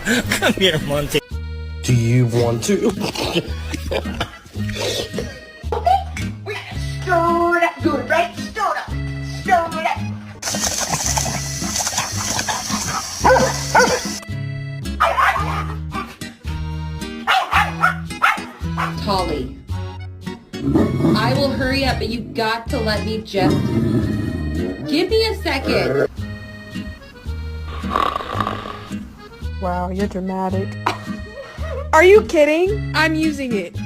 Come here, Monty. Do you want to? Stir it up good, right? Stir it up. Stir it up. Holly, I will hurry up, but you got to let me just... Give me a second. Wow, you're dramatic. Are you kidding? I'm using it.